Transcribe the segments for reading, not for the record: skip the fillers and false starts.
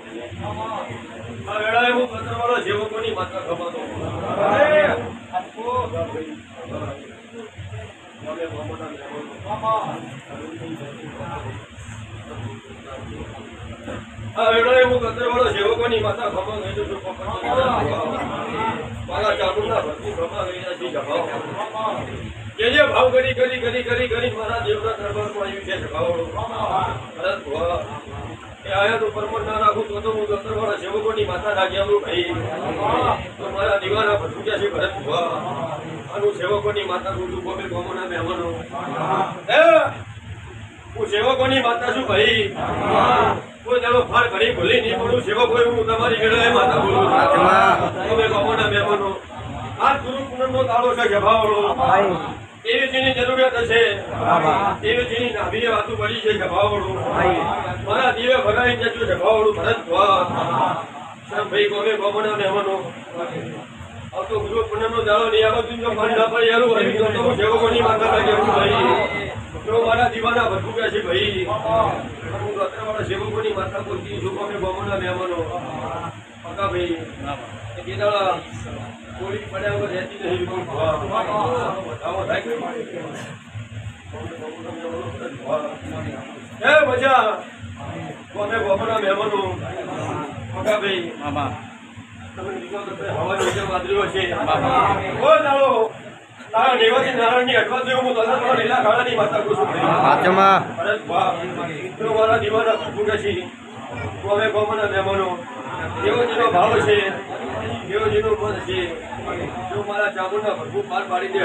આ વેળાએ હું પત્રવાળા સેવકોની માતા ખમાતો આ વેળાએ હું પત્રવાળા સેવકોની માતા ખમા ગઈ છું મારા ચામુંડા ભક્તિ ખમા ગઈ નથી જભાવ જે ભાવ કરી મારા દેવના દરબારમાં આવ્યું છે જભાવડો ભરત ભુવા એ આયા તો પરમણ ના રાખું તો હું દત્તરવાળા સેવકોની માતા રાખી આવું ભાઈ તો મારા દીવાના ભટુક્યા છે ભરત ભુવા આનું સેવકોની માતા છું ગોમે ગોમોના મહેમાનો હું સેવકોની માતા છું ભાઈ કોઈ ચાલો ફાર ઘડી ભૂલી નહીં પડું સેવકો હું તમારી ઘરે માતા બોલું ગોમે ગોમોના મહેમાનો આ ગુરુ પૂનમનો તાળો છે જભાવડો એવી જેની જરૂરિયાત હશે એવી જેની નાભીએ વાતું પડી છે જભાવડું મારા દીવે ભગાઈ જજો જભાવડું ભરત ભાઈ ગોમે ગોમના મહેમાનો આવતો ગુરુ પૂનમનો દાડો નહીં આવે તું પાણી ના પડી આલું ભાઈ તો હું સેવકોની માતા લાગે ભાઈ તો મારા દીવાના ભટુક્યા છે ભાઈ હું અત્રેવાળા સેવકોની માતા બોલતી છું ગોમે ગોમના મહેમાનો પકા ભાઈ એ દાડા કોળી પડ્યા વગર રહેતી નહીં બતાવો થાય એ મજા કોને ગોમના મહેમાનો પકા ભાઈ મામા તમે હવા નીચે વાદળીઓ છે ઓ ચાલો તારા દેવાથી નારાયણની અટવા દેવું હું તથા લીલા ખાડાની માતા કહું છું મારા દીવાના ભટુક્યા છે કોમે ગોમના મહેમાનો એવો જેનો ભાવ છે એવો જેનો મન છે જો મારા ચામુંડા ભરપૂર પાર પાડી દે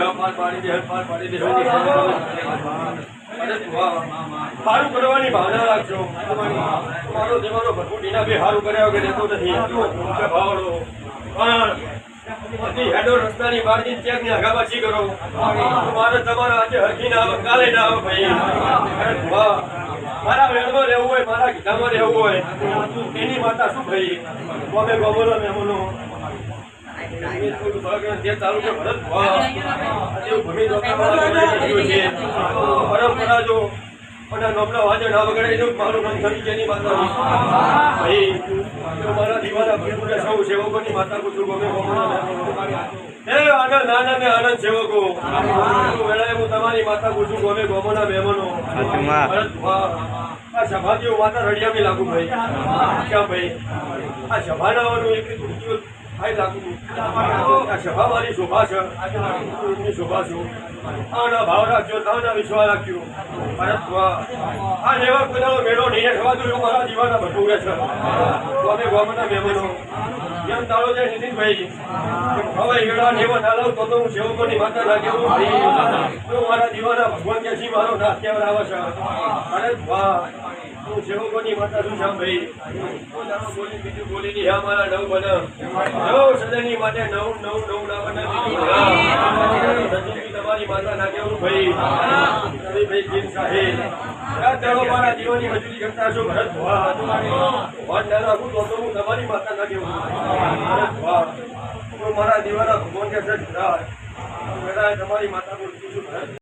સારું કરવાની ભાવના રાખજો મારો દેવાનો ભરપૂર ડીના બી સારું કર્યા વગર રહેતો નથી ભાવડો પણ હેડો રસ્તાની બહારની ચેક ની હગાબાજી કરો મારે તમારા આજે હરખી ના આવે કાલે ના આવે ભાઈ મારા વેણમાં રહેવું હોય મારા ગીધામાં રહેવું હોય એની માતા શું ભાઈ ગોમે ગોમોના મહેમાનો પરંપરા જો અને નોબલા વાજણ આ વગર મારું મન થઈ જેની માતા ભાઈ મારા દીવાના ભૂલપુરા સૌ સેવકોની માતા પૂછું ગમે આનંદ આનંદ આનંદ સેવકો વેળાએ હું તમારી માતા પૂછું ગમે ગોમોના મહેમાનો આ સભા જેવું માતા રડિયામી લાગુ ભાઈ ક્યાં ભાઈ આ સભાનાવાનું એક ભાઈ લાગુ આ સભા મારી શોભા છે શોભા છું આના ભાવ રાખજો આના વિશ્વાસ રાખજો ભારત આ લેવા પોતાનો મેળો નહીં થવા દઉં મારા જીવાના ભટુરે છે અમે ગોમના મહેમાનો જેમ તાળો જાય નીતિનભાઈ હવે એડા લેવા ના લાવ તો હું સેવકોની માતા ના કેવું મારા જીવાના ભગવાન કે છે મારો નાશ કેવર આવે છે ભારત હું સેવકોની માતા છું શ્યામ ભાઈ બોલી બીજું બોલી ની હા મારા નવ બને નવ સદનની માટે નવ ના બને તમારી માતા ના કેવું ભાઈ રવિભાઈ જીન સાહેબ મારા જીવનની મજૂરી કરતા છો ભરત વાત ના રાખું તો હું તમારી માતા ના કેવું મારા દીવાના ભગવાન કે છે તમારી માતા બોલતી છું ભરત